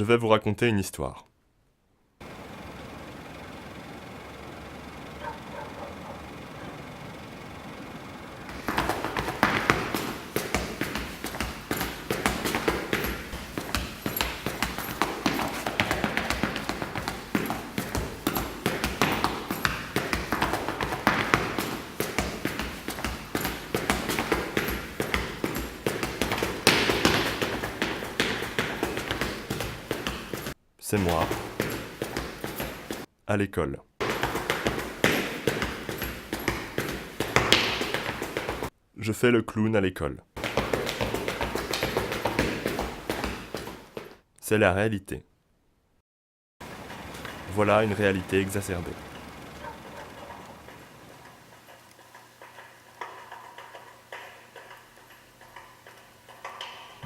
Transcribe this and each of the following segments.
Je vais vous raconter une histoire. C'est moi, à l'école. Je fais le clown à l'école. C'est la réalité. Voilà une réalité exacerbée.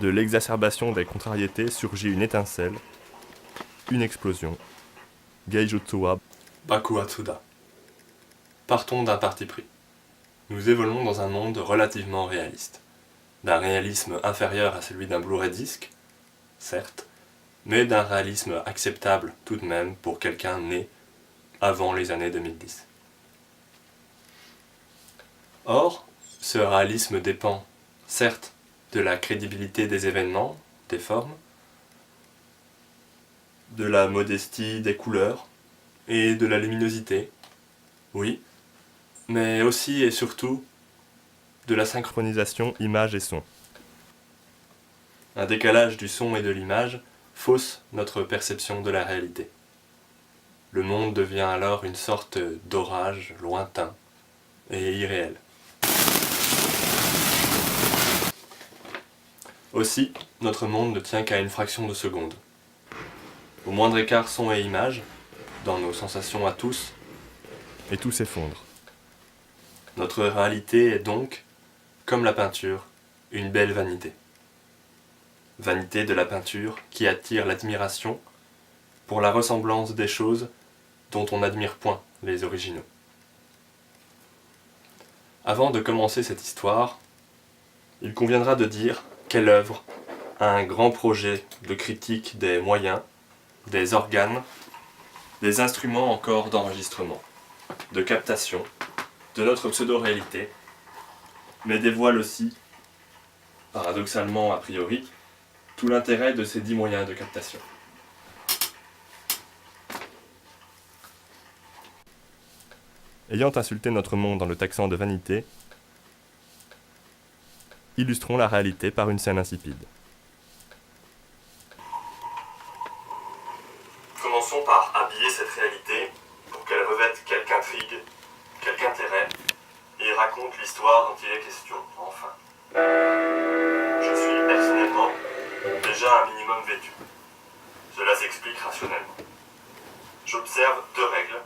De l'exacerbation des contrariétés surgit une étincelle, une explosion. Geijutsu wa Baku Atsuda. Partons d'un parti pris. Nous évoluons dans un monde relativement réaliste. D'un réalisme inférieur à celui d'un Blu-ray disc, certes, mais d'un réalisme acceptable tout de même pour quelqu'un né avant les années 2010. Or, ce réalisme dépend, certes, de la crédibilité des événements, des formes, de la modestie des couleurs et de la luminosité, oui, mais aussi et surtout de la synchronisation image et son. Un décalage du son et de l'image fausse notre perception de la réalité. Le monde devient alors une sorte d'orage lointain et irréel. Aussi, notre monde ne tient qu'à une fraction de seconde. Au moindre écart son et image, dans nos sensations à tous, et tout s'effondre. Notre réalité est donc, comme la peinture, une belle vanité. Vanité de la peinture qui attire l'admiration pour la ressemblance des choses dont on n'admire point les originaux. Avant de commencer cette histoire, il conviendra de dire quelle œuvre a un grand projet de critique des moyens, des organes, des instruments encore d'enregistrement, de captation, de notre pseudo-réalité, mais dévoile aussi, paradoxalement a priori, tout l'intérêt de ces 10 moyens de captation. Ayant insulté notre monde en le taxant de vanité, illustrons la réalité par une scène insipide. Commençons par habiller cette réalité pour qu'elle revête quelque intrigue, quelque intérêt, et raconte l'histoire dont il est question, enfin. Je suis personnellement déjà un minimum vêtu. Cela s'explique rationnellement. J'observe 2 règles.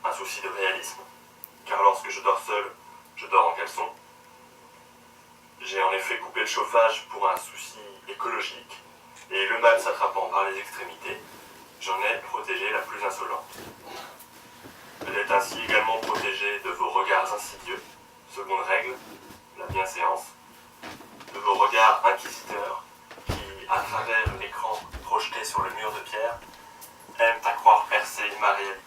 Un souci de réalisme, car lorsque je dors seul, je dors en caleçon. J'ai en effet coupé le chauffage pour un souci écologique, et le mal s'attrapant par les extrémités, j'en ai protégé la plus insolente. Elle est ainsi également protégée de vos regards insidieux, seconde règle, la bienséance, de vos regards inquisiteurs qui, à travers l'écran projeté sur le mur de pierre, aiment à croire percer ma réalité.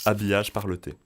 Habillage par le thé.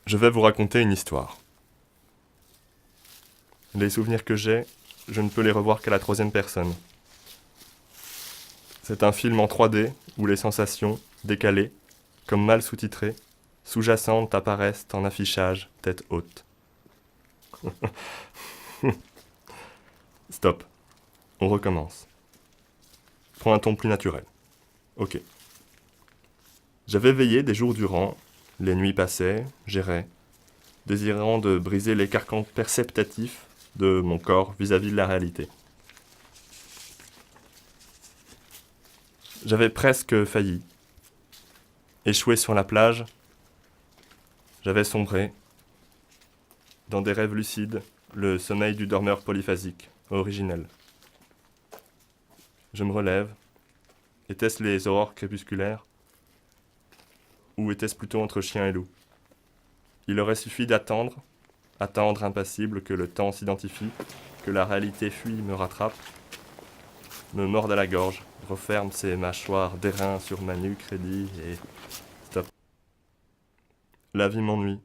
Je vais vous raconter une histoire. Les souvenirs que j'ai, je ne peux les revoir qu'à la troisième personne. C'est un film en 3D où les sensations, décalées, comme mal sous-titrées, sous-jacentes apparaissent en affichage, tête haute. Stop. On recommence. Prends un ton plus naturel. Ok. J'avais veillé des jours durant, les nuits passaient, j'errais, désirant de briser les carcans perceptatifs de mon corps vis-à-vis de la réalité. J'avais presque failli. Échoué sur la plage, j'avais sombré dans des rêves lucides, le sommeil du dormeur polyphasique, originel. Je me relève. Était-ce les aurores crépusculaires? Ou était-ce plutôt entre chien et loup? Il aurait suffi d'attendre, attendre impassible que le temps s'identifie, que la réalité fuit, me rattrape, me morde à la gorge, referme ses mâchoires d'airain sur ma nuque, raidie et... Stop. La vie m'ennuie.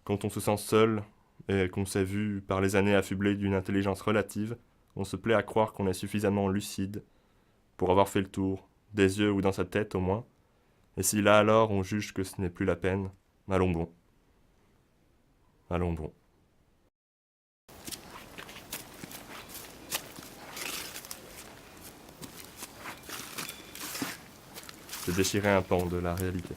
Quand on se sent seul et qu'on s'est vu par les années affublé d'une intelligence relative, on se plaît à croire qu'on est suffisamment lucide pour avoir fait le tour, des yeux ou dans sa tête au moins, et si là alors on juge que ce n'est plus la peine, allons bon. Allons bon. C'est déchirer un pan de la réalité.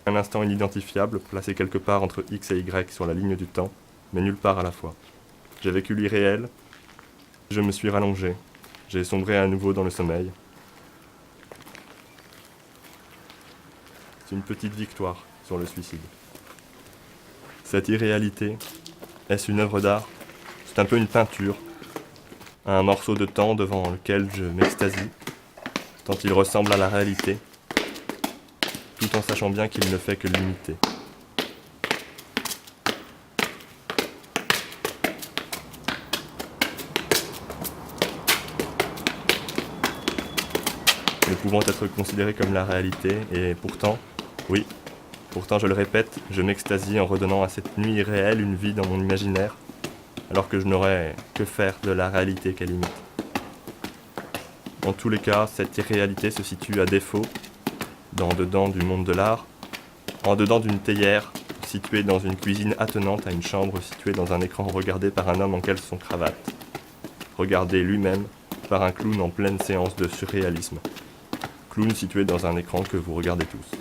Un instant inidentifiable, placé quelque part entre X et Y sur la ligne du temps, mais nulle part à la fois. J'ai vécu l'irréel, je me suis rallongé, j'ai sombré à nouveau dans le sommeil. C'est une petite victoire sur le suicide. Cette irréalité, est-ce une œuvre d'art? C'est un peu une peinture, un morceau de temps devant lequel je m'extasie, tant il ressemble à la réalité, tout en sachant bien qu'il ne fait que l'imiter. Ne pouvant être considéré comme la réalité, et pourtant, oui, pourtant je le répète, je m'extasie en redonnant à cette nuit irréelle une vie dans mon imaginaire, alors que je n'aurais que faire de la réalité qu'elle imite. En tous les cas, cette irréalité se situe à défaut, dans dedans du monde de l'art, en dedans d'une théière, située dans une cuisine attenante à une chambre située dans un écran regardé par un homme en caleçon-cravate, regardé lui-même par un clown en pleine séance de surréalisme. Clown situé dans un écran que vous regardez tous.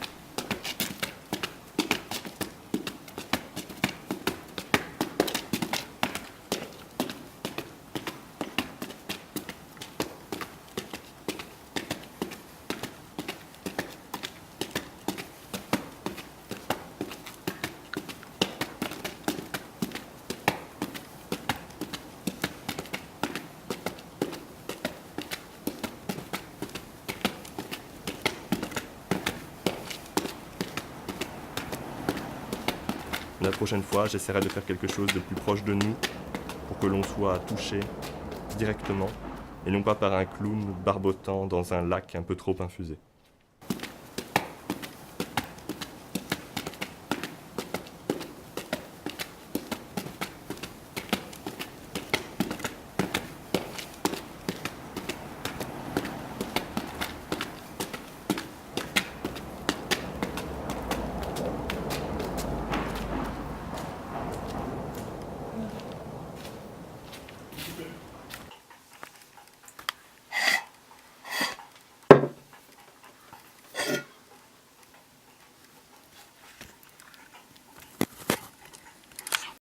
La prochaine fois, j'essaierai de faire quelque chose de plus proche de nous pour que l'on soit touché directement et non pas par un clown barbotant dans un lac un peu trop infusé.